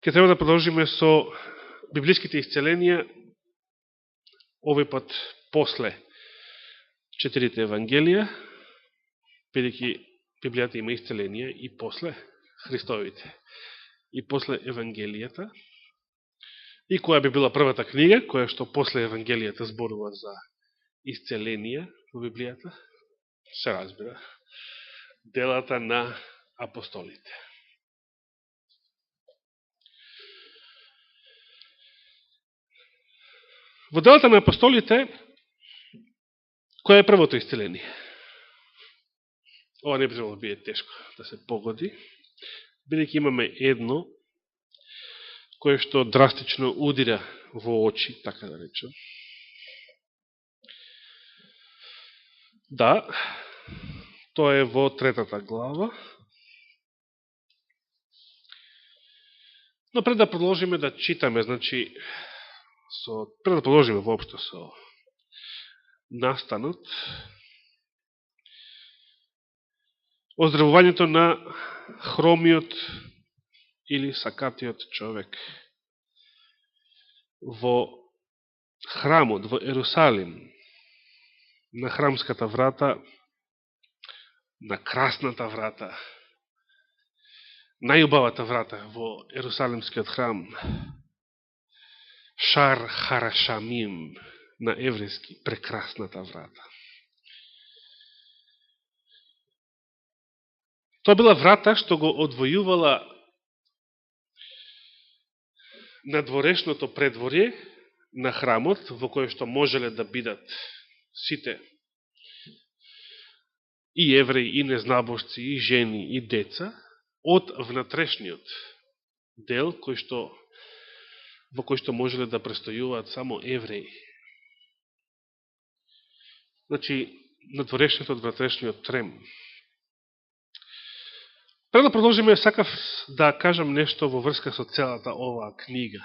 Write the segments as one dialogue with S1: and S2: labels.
S1: Ке треба да продолжиме со библиските исцеленија, овој пат после 4 Евангелија, бидејќи Библијата има исцеленија и после Христовите, и после Евангелијата, и која би била првата книга, која што после Евангелијата зборува за исцеленија во Библијата, се разбира, делата на апостолите. Во делата на апостолите, која е првото исцеление? Ова не би trebalo да биде тешко да се погоди, бидејќи имаме едно кое што драстично удира во очи, така да речем. Да, тоа е во 3 глава. Но пред да продолжиме да читаме, значи, пред да продолжиме воопшто со настанот, оздравувањето на хромиот или сакатиот човек во храмот, во Ерусалим, на храмската врата, на красната врата, најубавата врата во Ерусалимскиот храм, Шар Харашамим, на еврејски, прекрасната врата. Тоа била врата што го одвојувала надворешното предворје на храмот, во кој што можеле да бидат сите и евреи, и незнабожци, и жени, и деца, од внатрешниот дел, во кој што можеле да престојуваат само евреи. Значи, надворешниот од внатрешниот трем. Пред да продолжиме, сакав да кажам нешто во врска со целата оваа книга.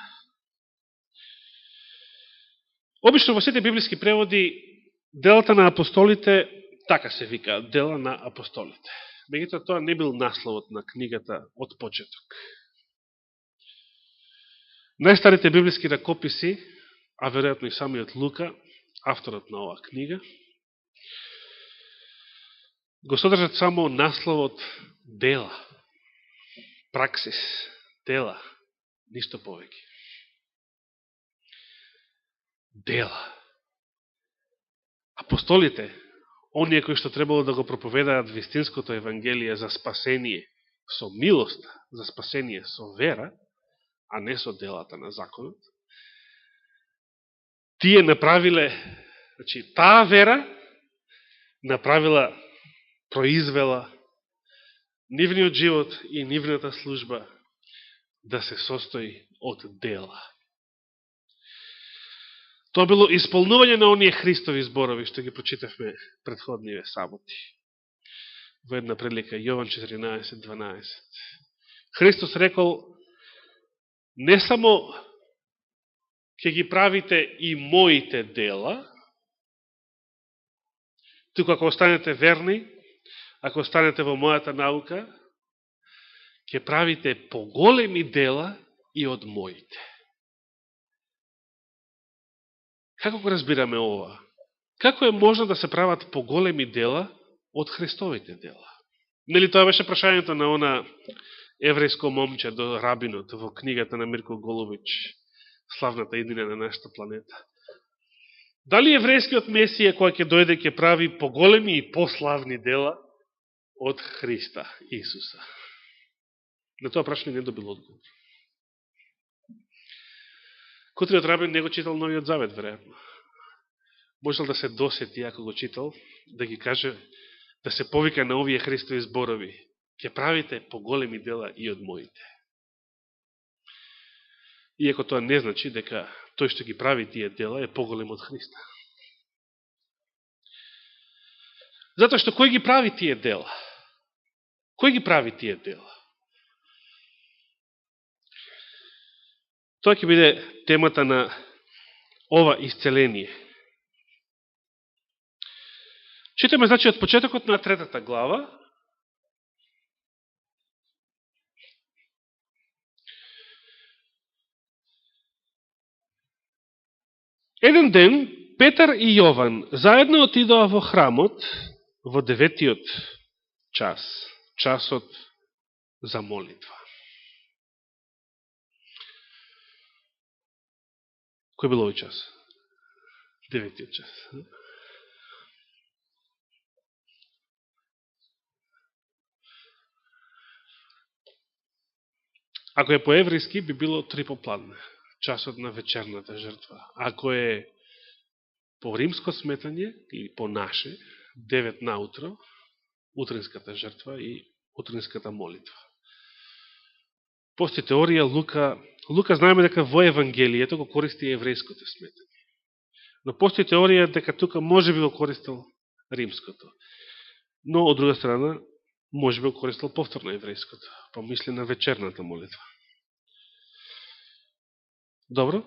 S1: Обично во сите библиски преводи делата на апостолите така се викаат, дела на апостолите. Меѓутоа тоа не бил насловот на книгата од почеток. Најстарите библиски ракописи, а веројатно и самиот Лука, авторот на оваа книга, го содржат само насловот дела, праксис, дела, ништо повеќе. Дела. Апостолите, оние кои што требало да го проповедаат вистинското Евангелие за спасение со милост, за спасение со вера, а не со делата на законот, тие направиле, значи, таа вера направила, произвела нивниот живот и нивната служба да се состои од дела. Тоа било исполнување на оние Христови зборови, што ги прочитавме предходниве саботи. Во една прилика, Јован 14:12. Христос рекол, не само ќе ги правите и моите дела, туку ако останете верни, ако останете во мојата наука, ќе правите поголеми дела и од моите. Како го разбираме ова? Како е можно да се прават поголеми дела од Христовите дела? Нели тоа беше прашањето на она еврејско момче до рабинот во книгата на Мирко Голубич, славната иднина на нашата планета? Дали еврејскиот Месија кој ќе дојде ќе прави поголеми и пославни дела од Христа Исуса? На тоа прашање не добил одговор. Кутриот рабин не го читал Новиот Завет, веројатно. Можел да се досети, ако го читал, да ги каже, да се повика на овие Христови зборови. Ќе правите поголеми дела и од моите. Иако тоа не значи дека тој што ги прави тие дела е поголем од Христа. Затоа што кој ги прави тие дела? Кој ги прави тие дела? Тоа ќе биде темата на ова исцеление. Читаме, значи, од почетокот на 3 глава, Еден ден, Петар и Јован заедно отидоа во храмот во 9-тиот час, часот за молитва. Кој бил овој час? 9-тиот час. Ако е по еврејски, би било 3 попладне, часот на вечерната жртва. Ако е по римско сметање или по наше, 9 наутро, утринската жртва и утринската молитва. Пости теорија, Лука знаеме дека во Евангелието го користи еврејското сметање. Но пости теорија дека тука може би го користил римското. Но, од друга страна, може би го користил повторно еврејското. Па мисли на вечерната молитва. Добро?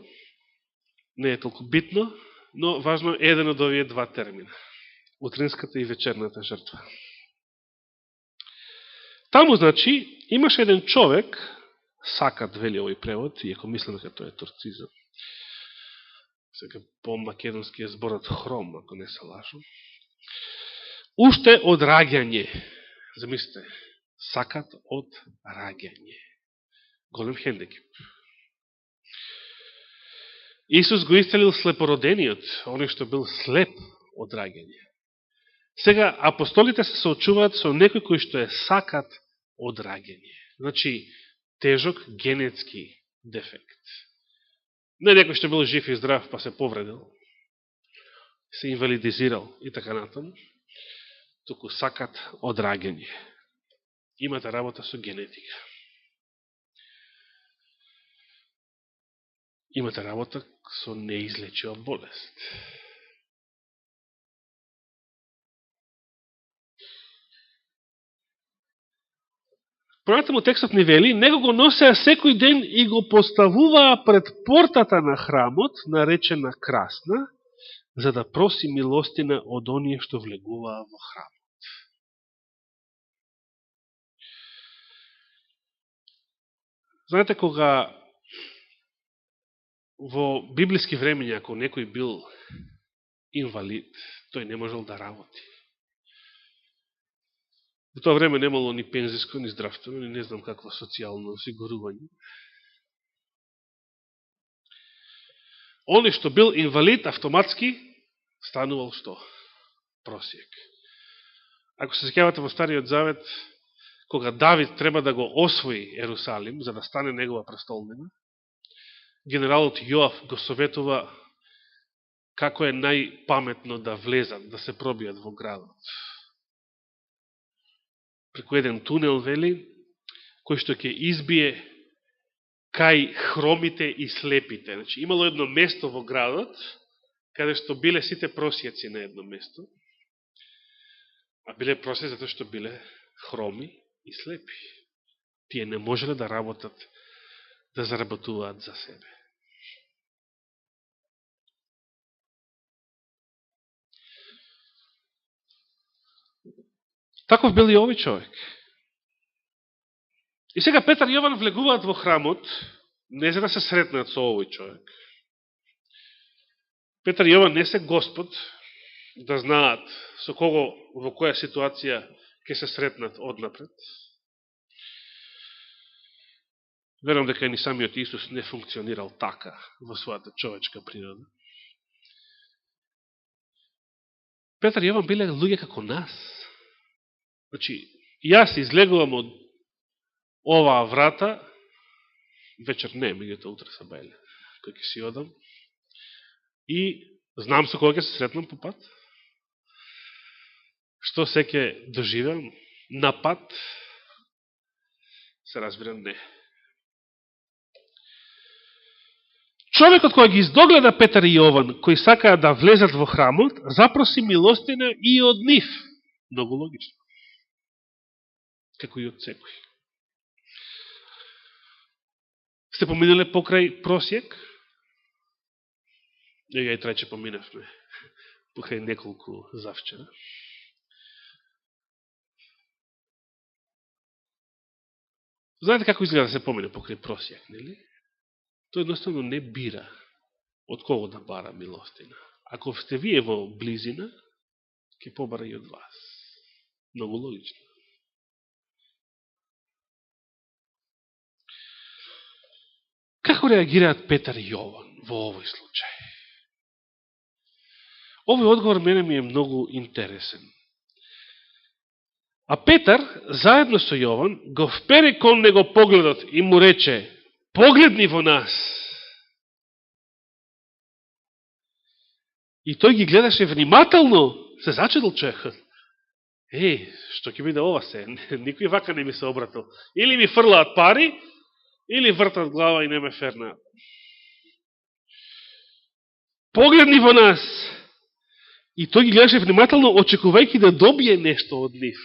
S1: Не е толку битно, но важно е еден од овие два термина. Утринската и вечерната жртва. Таму, значи, имаше еден човек, Сакат, вели овој превод, иако мислам дека тоа е турцизам. Сега по-македонски е зборот хром, ако не се лажам. Уште од раѓање. Замислите, Сакат од раѓање. Голем хендекип. Исус го исцелил слепородениот, оној што бил слеп од раѓање. Сега, апостолите се соочуваат со некој кој што е сакат од раѓање. Значи, тежок генетски дефект. Не некој што бил жив и здрав, па се повредил, се инвалидизирал и така натаму, туку сакат од раѓање. Имате работа со генетика. Имате работа со неизлечива болест. Понатаму текстот ни вели, него го носеа секој ден и го поставуваа пред портата на храмот, наречена Красна, за да проси милостина од оние што влегуваа во храмот. Знаете, кога во библиски времења, ако некој бил инвалид, тој не можел да работи. Во тоа време немало ни пензиско, ни здравствено, ни не знам какво социјално осигурување. Оној што бил инвалид, автоматски станувал што? Просиек. Ако се сеќавате во Стариот Завет, кога Давид треба да го освои Ерусалим, за да стане негова престолнина, генералот Јоав го советува како е најпаметно да влезат, да се пробијат во градот. Преку еден тунел, вели, кој што ќе избие кај хромите и слепите. Значи, имало едно место во градот, каде што биле сите просијаци на едно место, а биле просијаци затоа што биле хроми и слепи. Тие не можеле да работат, да заработуваат за себе. Таков бил и овој човек. И сега Петар и Јован влегуваат во храмот, не за да се сретнат со овој човек. Петар и Јован не се Господ, да знаат со кого, во која ситуација ќе се сретнат однапред. Верувам дека ни самиот Исус не функционирал така во својата човечка природа. Петар и Јован биле луѓе како нас. Значи, јас излегувам од оваа врата, вечер не, меѓуто утре са бајле, кој ќе си одам, и знам со кога ќе се сретнам по пат, што се ќе доживам на пат, се разбирам не. Човекот кој ги издогледа Петар и Јован, кои сакаа да влезат во храмот, запроси милостина и од нив. Многу логично. Како и од секој. Сте поминале покрај просјек? Ја и трајче поминавме покрај неколку завчера. Знаете како изгледа да се помине покрај просјек, нели? Тој едноставно не бира од кого да бара милостина? Ако сте вие во близина, ќе побара и од вас. Многу логично. Како реагираат Петар и Јован во овој случај? Овој одговор мене ми е многу интересен. А Петар, заедно со Јован, го впере кон него погледот и му рече: погледни во нас. И тој ги гледаше внимателно, се зачудил човекот. Што ќе биде ова се? Никој вака не ми се обратил. Или ми фрлаат пари, или вртат глава и не ме фернаат. Погледни во нас. И тој ги гледаше внимателно, очекувајќи да добие нешто од нив.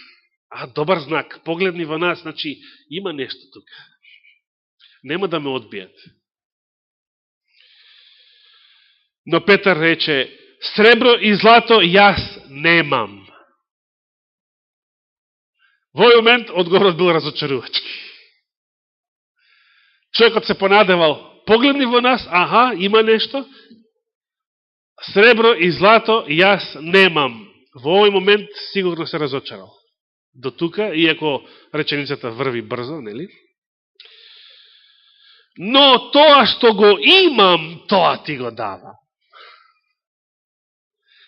S1: Добар знак. Погледни во нас, значи има нешто тука. Нема да ме одбијат. Но Петар рече: сребро и злато јас немам. Во овој момент одговорот бил разочарувачки. Човекот се понадевал: погледни во нас, има нешто. Сребро и злато јас немам. Во овој момент сигурно се разочарал. До тука, иако реченицата врви брзо, нели? Но тоа што го имам, тоа ти го давам.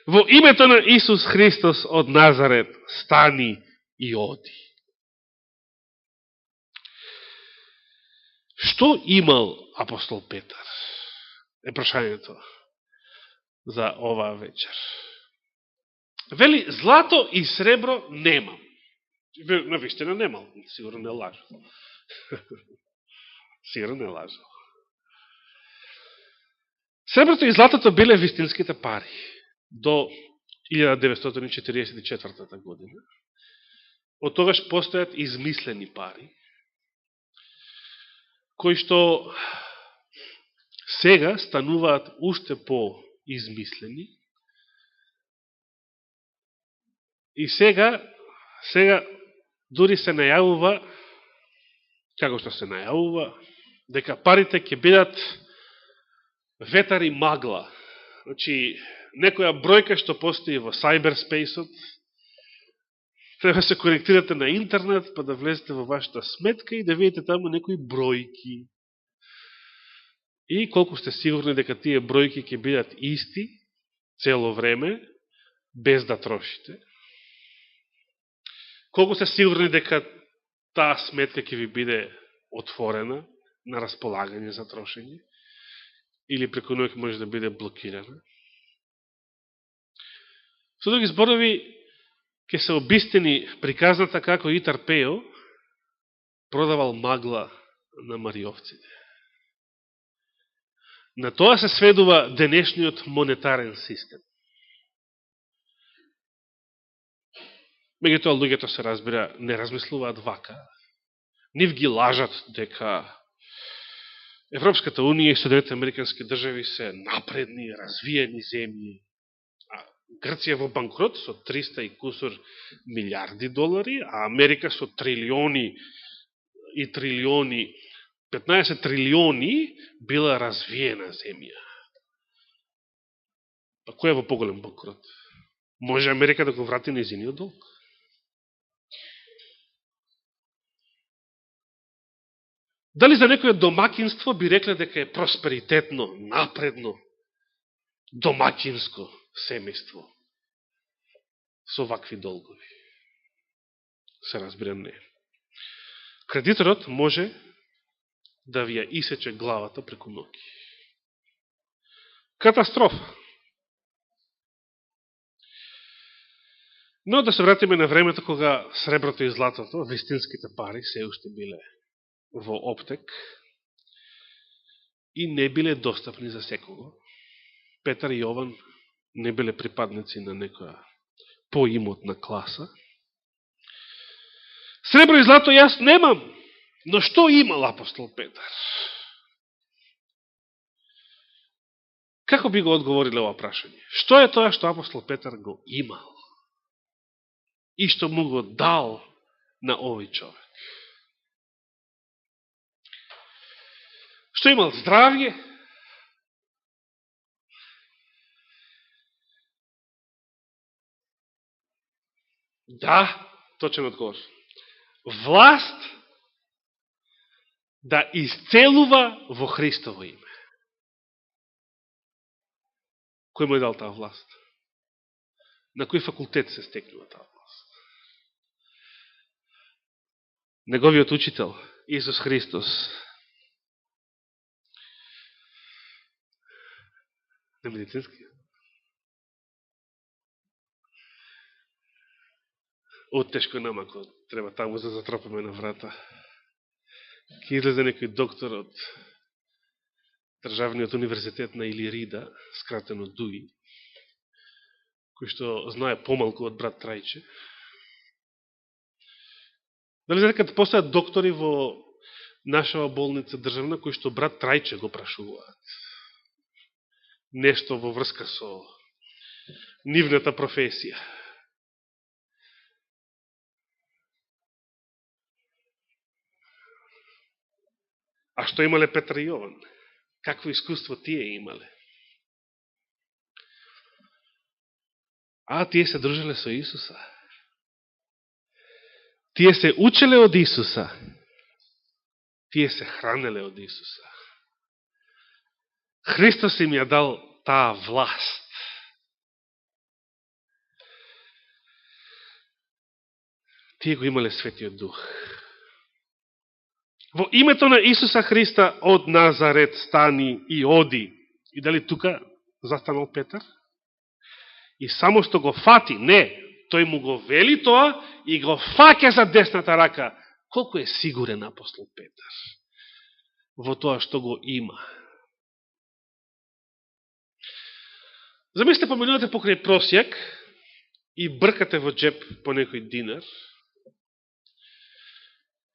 S1: Во името на Исус Христос од Назарет, стани и оди. Што имал апостол Петар? Е прашањето за оваа вечер. Вели, злато и сребро немам. Навистина немал, сигурно не лажал. Сигурно не лажал. Среброто и златото биле вистинските пари до 1944 година. Од тогаш постојат измислени пари, кои што сега стануваат уште по-измислени. И сега дури се најавува, како што се најавува, дека парите ќе бидат ветар и магла. Значи, некоја бројка што постои во cyberspace-от, треба да се конектирате на интернет, па да влезете во вашата сметка и да видите таму некои бројки. И колку сте сигурни дека тие бројки ќе бидат исти цело време, без да трошите. Колку сте сигурни дека таа сметка ќе ви биде отворена на располагање за трошење, или преку ноќ може да биде блокирана. Со други зборови, ќе се обистини приказната како Итар Пејо продавал магла на мариовците. На тоа се сведува денешниот монетарен систем. Меѓутоа, луѓето се разбира, не размислуваат вака. Нив ги лажат дека Европската Унија и Соединетите Американски држави се напредни, развиени земји. Грција во банкрот со 300 и кусор милиарди долари, а Америка со трилиони и трилиони, 15 трилиони била развиена земја. Па кој е во поголем банкрот? Може Америка да го врати нејзиниот долг? Дали за некоје домакинство би рекле дека е просперитетно, напредно, домакинско семејство со вакви долгови? Се разбира, не. Кредиторот може да ви ја исече главата преку ноги. Катастрофа. Но да се вратиме на времето кога среброто и златото, вистинските пари, се уште биле во оптек и не биле достапни за секого. Петар и Јован не биле припадници на некоја поимотна класа. Сребро и злато јас немам, но што имал апостол Петар? Како би го одговориле ова прашање? Што е тоа што апостол Петар го имал и што му го дал на овој човек? Што имал? Здравје? Да, точен одговор. Власт да исцелува во Христово име. Кој му е дал таа власт? На кој факултет се стекнува таа власт? Неговиот учител, Исус Христос. Не медицински. Тешко нам, ако треба таму да затропаме на врата. Ке излезе некој доктор од Државниот универзитет на Илирида, скратено ДУИ, кој што знае помалку од брат Трајче. Дали знаете дека постојат доктори во нашава болница државна, кои што брат Трајче го прашуваат? Нешто во врска со нивната професија. А што имале Петар и Јован? Какво искуство тие имале? Тие се дружеле со Исуса. Тие се учеле од Исуса. Тие се хранеле од Исуса. Христос им ја дал таа власт. Тие го имале Светиот Дух. Во името на Исуса Христа од Назарет стани и оди. И дали тука застанал Петар? И само што го фати, не, тој му го вели тоа и го фаќа за десната рака. Колку е сигурен апостол Петар во тоа што го има? Замислите, поминувате покрај просјак и бркате во джеп по некој динар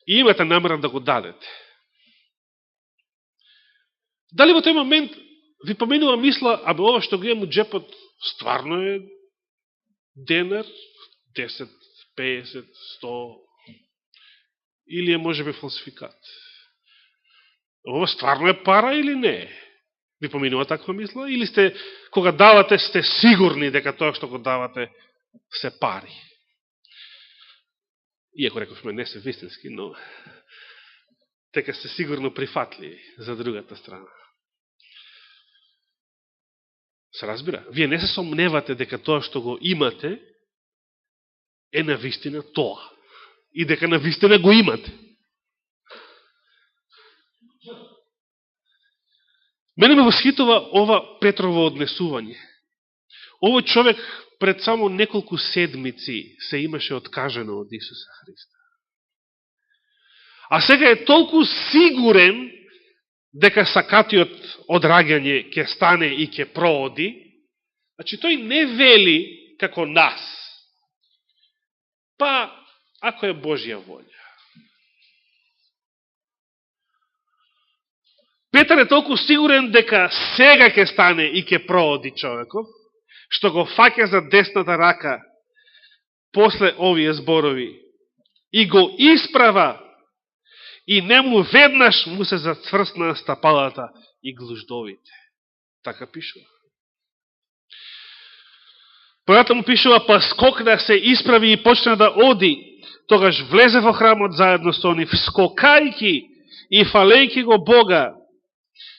S1: и имате намера да го дадете. Дали во тој момент ви поминува мисла, абе ова што го имам у джепот стварно е денар, 10, 50, 100, или е можеби фалсификат? Ова стварно е пара или не? Ви поминува таква мисла? Или сте, кога давате, сте сигурни дека тоа што го давате се пари? Иако рековме не се вистински, но дека сте сигурно прифатливи за другата страна. Се разбира? Вие не се сомневате дека тоа што го имате е навистина тоа. И дека навистина го имате. Мене ме восхитува ова Петрово однесување. Овој човек пред само неколку седмици се имаше откажено од Исуса Христа. А сега е толку сигурен дека сакатиот одраѓање ќе стане и ќе прооди, значи тој не вели како нас. Па, ако е Божја волја. Петар е толку сигурен дека сега ќе стане и ќе прооди човеков, што го фаќа за десната рака после овие зборови и го исправа и нему веднаш му се зацврсна стапалата и глуждовите. Така пишува. Понатаму му пишува, па скокна, се исправи и почна да оди. Тогаш влезе во храмот заедно со нив, скокајки и фалејки го Бога.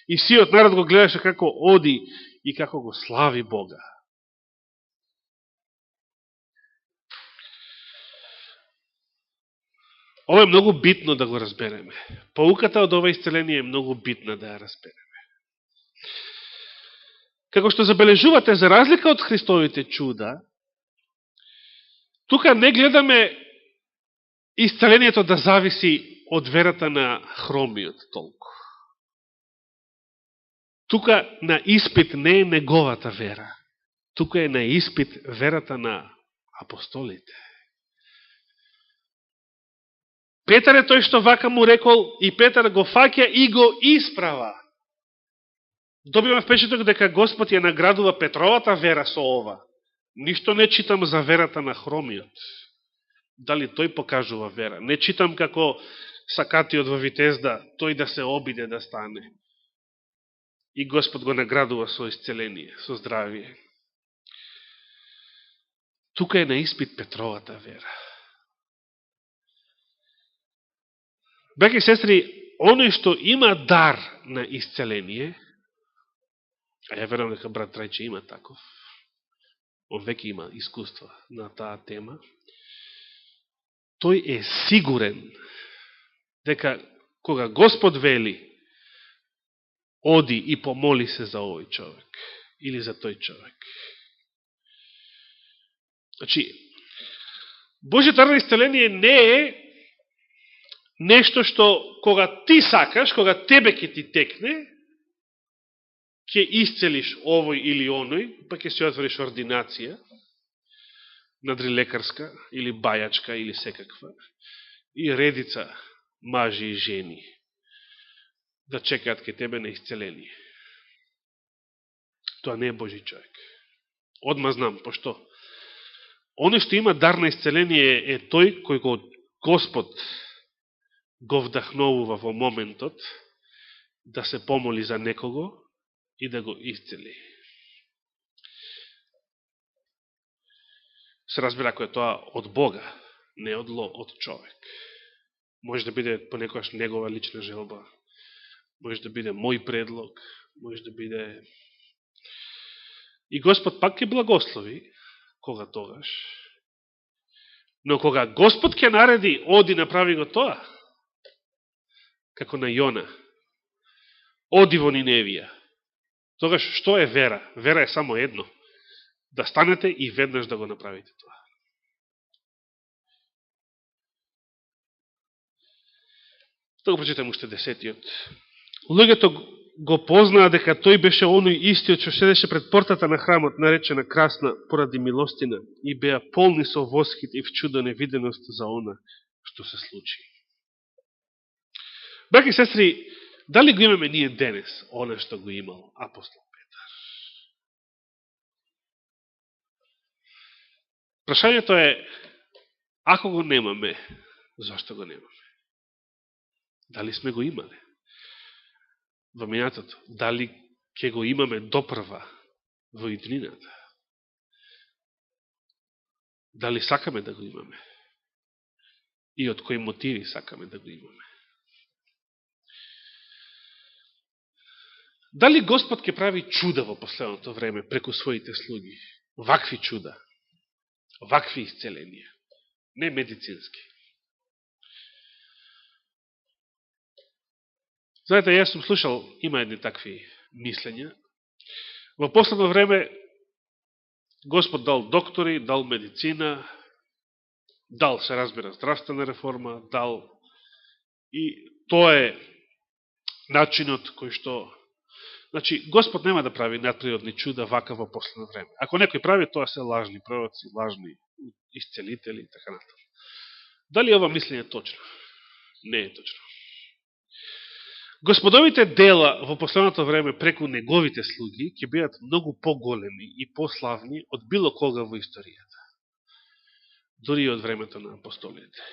S1: И сиот народ го гледаше како оди и како го слави Бога. Ова е многу битно да го разбереме. Поуката од ова исцеление е многу битна да ја разбереме. Како што забележувате, за разлика од Христовите чуда, тука не гледаме исцелението да зависи од верата на хромиот толку. Тука на испит не е неговата вера. Тука е на испит верата на апостолите. Петар е тој што вака му рекол и Петар го фаќа и го исправа. Добивам впечаток дека Господ ја наградува Петровата вера со ова. Ништо не читам за верата на хромиот. Дали тој покажува вера? Не читам како сакатиот во Витезда, тој да се обиде да стане. И Господ го наградува со исцеление, со здравие. тука е на испит Петровата вера. Браќи и сестри, оној што има дар на исцеление, а ја верувам дека брат Трајче има таков, он веќе има искуство на таа тема, тој е сигурен дека кога Господ вели, оди и помоли се за овој човек или за тој човек. Значи, Божјиот дар на исцеление не е нешто што кога ти сакаш, кога тебе ќе ти текне, ќе исцелиш овој или оној, па ќе се отвориш ординација, надрилекарска, или бајачка, или секаква, и редица мажи и жени да чекаат ке тебе на исцеление. Тоа не е Божи човек. Одма знам, пошто оној што има дар на исцеление е тој кој го Господ го вдахновува во моментот да се помоли за некого и да го исцели. Се разбира ако е тоа од Бога, не од човек. Може да биде понекогаш негова лична желба, може да биде мој предлог, може да биде... И Господ пак ќе благослови, кога тогаш. Но кога Господ ќе нареди, оди направи го тоа, како на Јона, оди во Ниневија, тогаш што е вера? Вера е само едно. Да станете и веднаш да го направите тоа. Тоа го прочитам уште 10-тиот. Луѓето го познаа дека тој беше оној истиот што седеше пред портата на храмот, наречена красна поради милостина, и беа полни со восхит и вчудо невиденост за она што се случи. Браќи и сестри, дали го имаме ние денес, она што го имал апостол Петар? Прашањето е, ако го немаме, зашто го немаме? Дали сме го имале? Во минатото, дали ќе го имаме допрва во иднината? Дали сакаме да го имаме? И од кои мотиви сакаме да го имаме? Дали Господ ќе прави чуда во последното време преку своите слуги? Вакви чуда, вакви исцеленија, не медицински. Знаете, јас сум слушал, има едни такви мислења. Во последно време Господ дал доктори, дал медицина, дал, се разбира, здравствена реформа, дал и тоа е начинот кој што... Значи, Господ нема да прави надприродни чуда вака во последно време. Ако некој прави, тоа се лажни пророци, лажни исцелители и така натаму. Дали ова мислење е точно? Не е точно. Господовите дела во последното време преку неговите слуги ќе бидат многу поголеми и пославни од било кога во историјата. Дори и од времето на апостолите.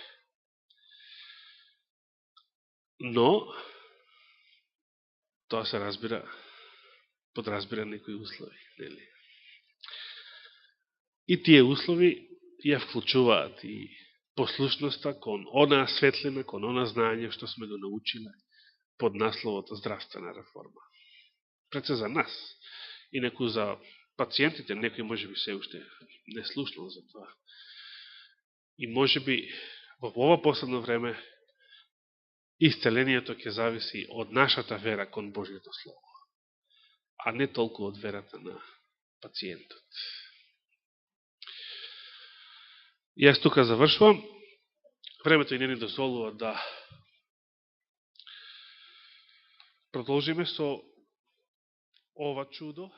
S1: Но, тоа се разбира, подразбира некои услови. Нели? И тие услови ја вклучуваат и послушноста кон онаа светлина, кон онаа знаење што сме го научиле под насловот здравствена реформа. Пред се за нас. Инаку за пациентите, некој може би се уште не слушнал за тоа. И може би во ова последно време исцелението ќе зависи од нашата вера кон Божјето Слово, а не толку од верата на пациентот. И јас тука завршувам. Времето и не ни дозволува да продолжиме со ова чудо.